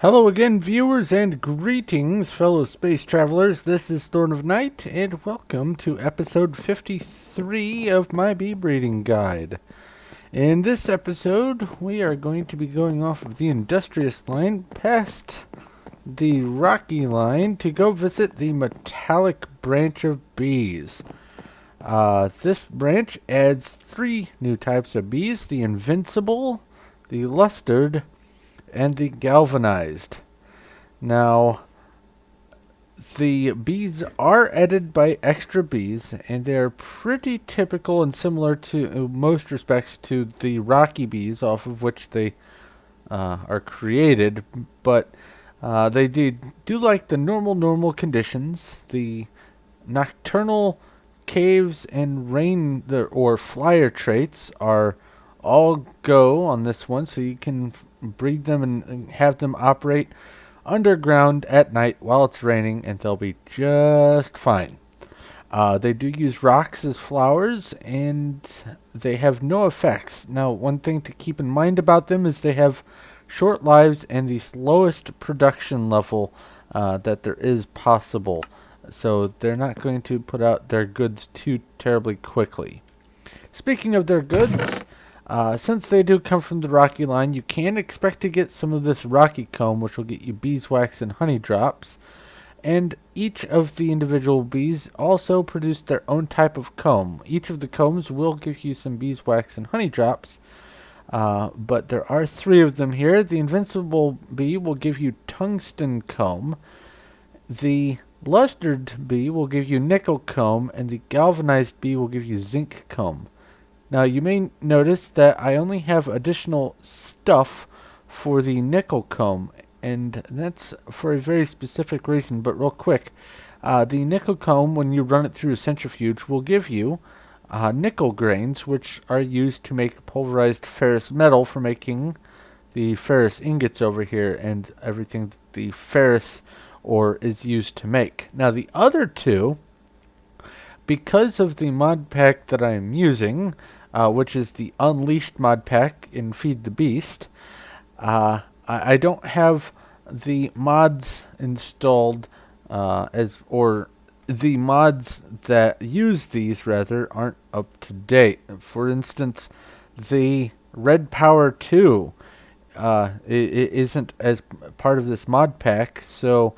Hello again, viewers, and greetings, fellow space travelers. This is Thorn of Night, and welcome to episode 53 of my bee breeding guide. In this episode, we are going to be going off of the Industrious line past the Rocky line to go visit the metallic branch of bees. This branch adds 3 new types of bees: the Invincible, the Lustered, and the Galvanized. Now, the bees are added by extra bees, and they're pretty typical and similar to most respects to the rocky bees off of which they are created, but they do like the normal conditions. The nocturnal caves and rain or flyer traits are all go on this one, so you can breed them and have them operate underground at night while it's raining, and they'll be just fine. They do use rocks as flowers, and they have no effects. Now, one thing to keep in mind about them is they have short lives and the slowest production level that there is possible. So they're not going to put out their goods too terribly quickly. Speaking of their goods, since they do come from the Rocky line, you can expect to get some of this Rocky comb, which will get you beeswax and honey drops. And each of the individual bees also produce their own type of comb. Each of the combs will give you some beeswax and honey drops, but there are 3 of them here. The Invincible bee will give you tungsten comb. The Lustered bee will give you nickel comb, and the Galvanized bee will give you zinc comb. Now, you may notice that I only have additional stuff for the nickel comb, and that's for a very specific reason. But real quick, the nickel comb, when you run it through a centrifuge, will give you nickel grains, which are used to make pulverized ferrous metal for making the ferrous ingots over here and everything that the ferrous ore is used to make. Now, the other 2, because of the mod pack that I am using, which is the Unleashed mod pack in Feed the Beast, I don't have the mods installed or the mods that use these rather aren't up to date. For instance, the Red Power 2 it isn't as part of this mod pack, so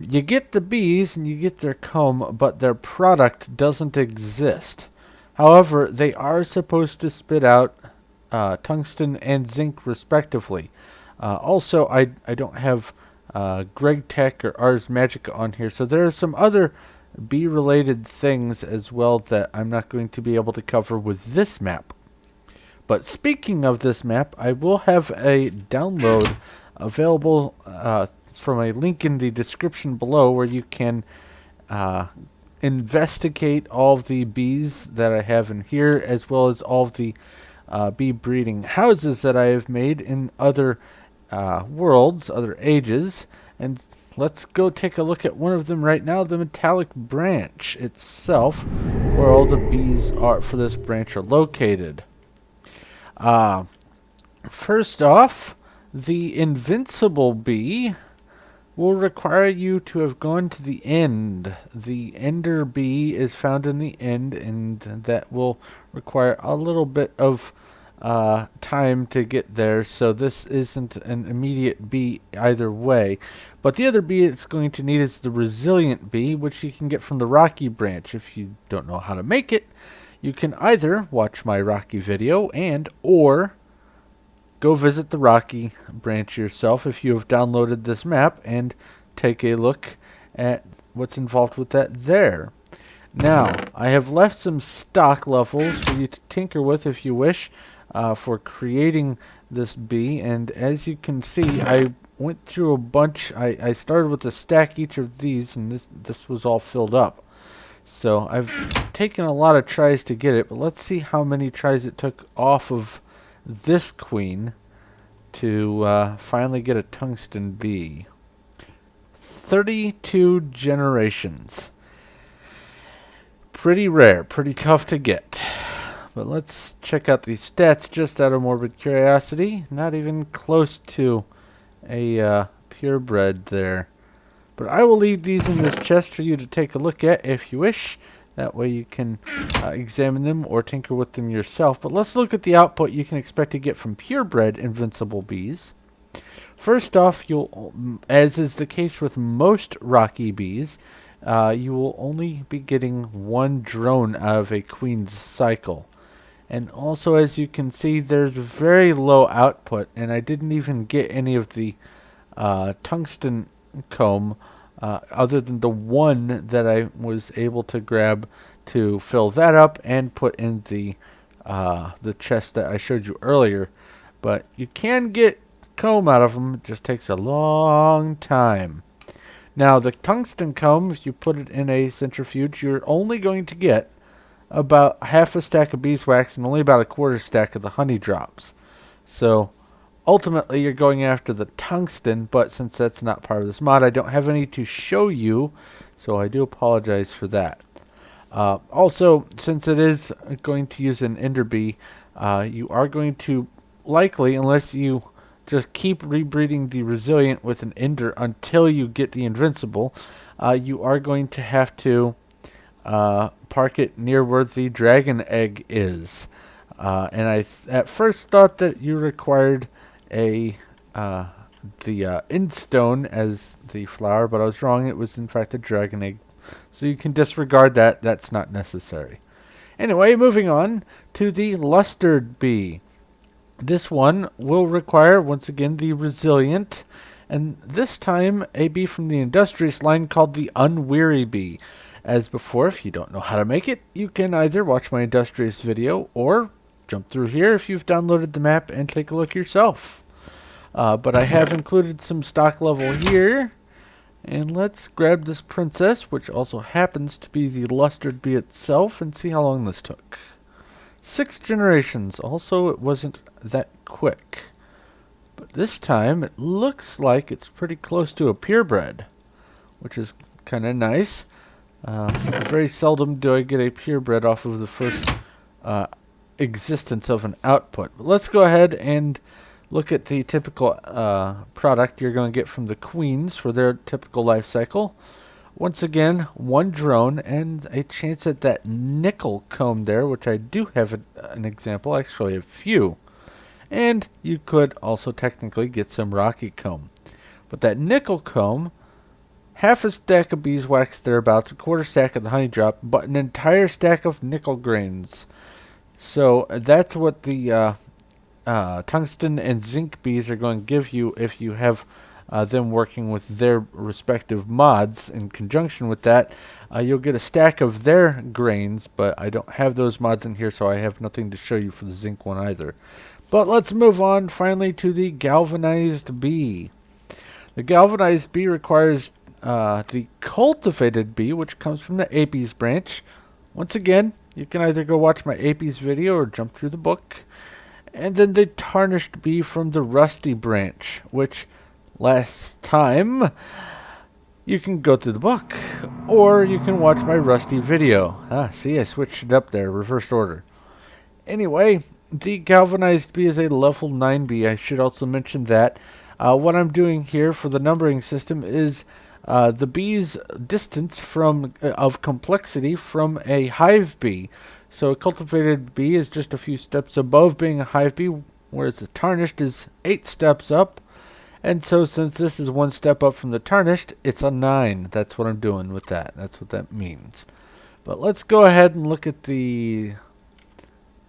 you get the bees and you get their comb, but their product doesn't exist. However, they are supposed to spit out tungsten and zinc respectively. Also, I don't have Greg Tech or Ars Magica on here, so there are some other bee-related things as well that I'm not going to be able to cover with this map. But speaking of this map, I will have a download available from a link in the description below where you can investigate all of the bees that I have in here, as well as all of the bee breeding houses that I have made in other worlds, other ages. And let's go take a look at one of them right now, the metallic branch itself, where all the bees are for this branch are located. First off, the Invincible bee will require you to have gone to the end. The ender bee is found in the end, and that will require a little bit of time to get there, so this isn't an immediate bee either way. But the other bee it's going to need is the Resilient bee, which you can get from the Rocky branch. If you don't know how to make it, you can either watch my Rocky video or go visit the Rocky branch yourself if you have downloaded this map and take a look at what's involved with that there. Now, I have left some stock levels for you to tinker with if you wish for creating this bee, and as you can see, I went through a bunch. I started with a stack each of these, and this was all filled up. So I've taken a lot of tries to get it, but let's see how many tries it took off of this queen to finally get a tungsten bee. 32 generations. Pretty rare, pretty tough to get. But let's check out these stats just out of morbid curiosity. Not even close to a purebred there. But I will leave these in this chest for you to take a look at if you wish. That way you can examine them or tinker with them yourself. But let's look at the output you can expect to get from purebred invincible bees. First off, you'll, as is the case with most rocky bees, you will only be getting one drone out of a queen's cycle. And also, as you can see, there's very low output, and I didn't even get any of the tungsten comb other than the one that I was able to grab to fill that up and put in the chest that I showed you earlier. But you can get comb out of them. It just takes a long time. Now, the tungsten comb, if you put it in a centrifuge, you're only going to get about half a stack of beeswax and only about a quarter stack of the honey drops. So ultimately you're going after the tungsten, but since that's not part of this mod, I don't have any to show you, so I do apologize for that. Also, since it is going to use an ender bee, you are going to likely, unless you just keep rebreeding the resilient with an ender until you get the invincible, you are going to have to park it near where the dragon egg is. And I at first thought that you required the endstone as the flower, but I was wrong. It was in fact a dragon egg. So you can disregard that. That's not necessary. Anyway, moving on to the lustered bee. This one will require, once again, the resilient, and this time a bee from the industrious line called the unweary bee. As before, if you don't know how to make it, you can either watch my industrious video or jump through here if you've downloaded the map and take a look yourself. But I have included some stock level here. And let's grab this princess, which also happens to be the lustered bee itself, and see how long this took. 6 generations. Also, it wasn't that quick. But this time, it looks like it's pretty close to a purebred, which is kind of nice. Very seldom do I get a purebred off of the first existence of an output. But let's go ahead and look at the typical product you're going to get from the queens for their typical life cycle. Once again, one drone and a chance at that nickel comb there, which I do have an example, actually a few. And you could also technically get some rocky comb. But that nickel comb, half a stack of beeswax thereabouts, a quarter stack of the honey drop, but an entire stack of nickel grains. So that's what the tungsten and zinc bees are going to give you if you have them working with their respective mods. In conjunction with that, you'll get a stack of their grains, but I don't have those mods in here, so I have nothing to show you for the zinc one either. But let's move on finally to the galvanized bee. The galvanized bee requires the cultivated bee, which comes from the Apis branch. Once again, you can either go watch my Apis video or jump through the book. And then the tarnished bee from the rusty branch, which last time you can go through the book, or you can watch my rusty video. See, I switched it up there, reversed order. Anyway, the galvanized bee is a level 9 bee. I should also mention that. What I'm doing here for the numbering system is the bee's distance of complexity from a hive bee. So a cultivated bee is just a few steps above being a hive bee, whereas the tarnished is 8 steps up. And so since this is 1 step up from the tarnished, it's a 9. That's what I'm doing with that. That's what that means. But let's go ahead and look at the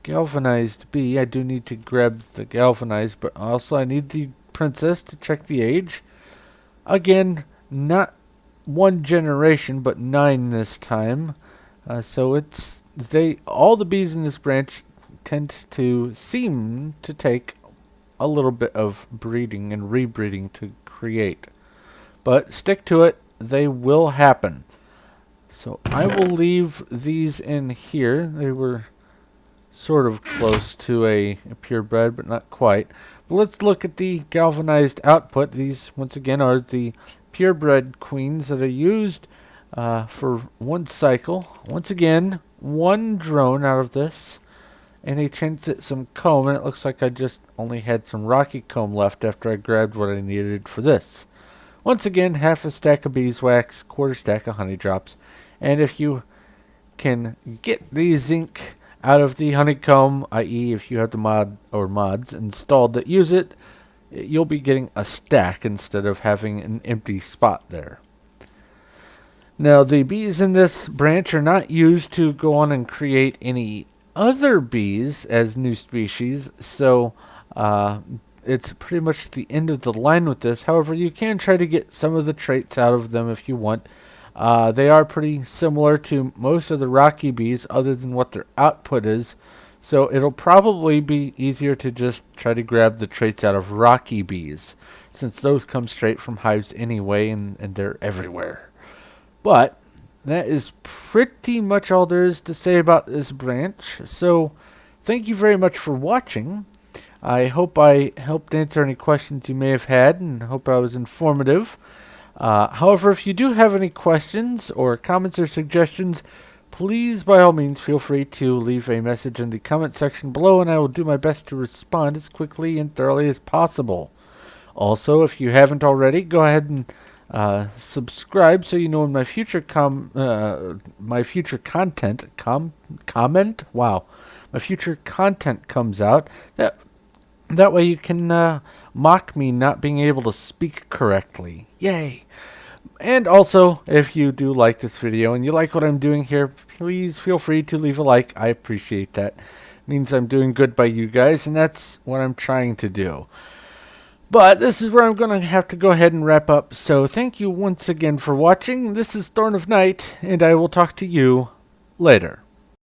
galvanized bee. I do need to grab the galvanized, but also I need the princess to check the age. Again, not 1 generation, but 9 this time. So it's all the bees in this branch tend to seem to take a little bit of breeding and rebreeding to create. But stick to it, they will happen. So I will leave these in here. They were sort of close to a purebred, but not quite. But let's look at the galvanized output. These, once again, are the purebred queens that are used for 1 cycle. Once again, 1 drone out of this. and a chance at some comb, and it looks like I just only had some rocky comb left after I grabbed what I needed for this. Once again, half a stack of beeswax, quarter stack of honey drops, and if you can get the zinc out of the honeycomb, i.e. if you have the mod or mods installed that use it, you'll be getting a stack instead of having an empty spot there. Now, the bees in this branch are not used to go on and create any other bees as new species, so it's pretty much the end of the line with this. However, you can try to get some of the traits out of them if you want. They are pretty similar to most of the rocky bees other than what their output is, so it'll probably be easier to just try to grab the traits out of rocky bees, since those come straight from hives anyway, and they're everywhere. But that is pretty much all there is to say about this branch. So thank you very much for watching. I hope I helped answer any questions you may have had, and hope I was informative. However, if you do have any questions or comments or suggestions, please by all means feel free to leave a message in the comment section below, and I will do my best to respond as quickly and thoroughly as possible. Also, if you haven't already, go ahead and subscribe so you know when my future content comes out. That way you can mock me not being able to speak correctly. Yay! And also, if you do like this video and you like what I'm doing here, please feel free to leave a like. I appreciate that. It means I'm doing good by you guys, and that's what I'm trying to do. But this is where I'm going to have to go ahead and wrap up. So thank you once again for watching. This is Thorn of Night, and I will talk to you later.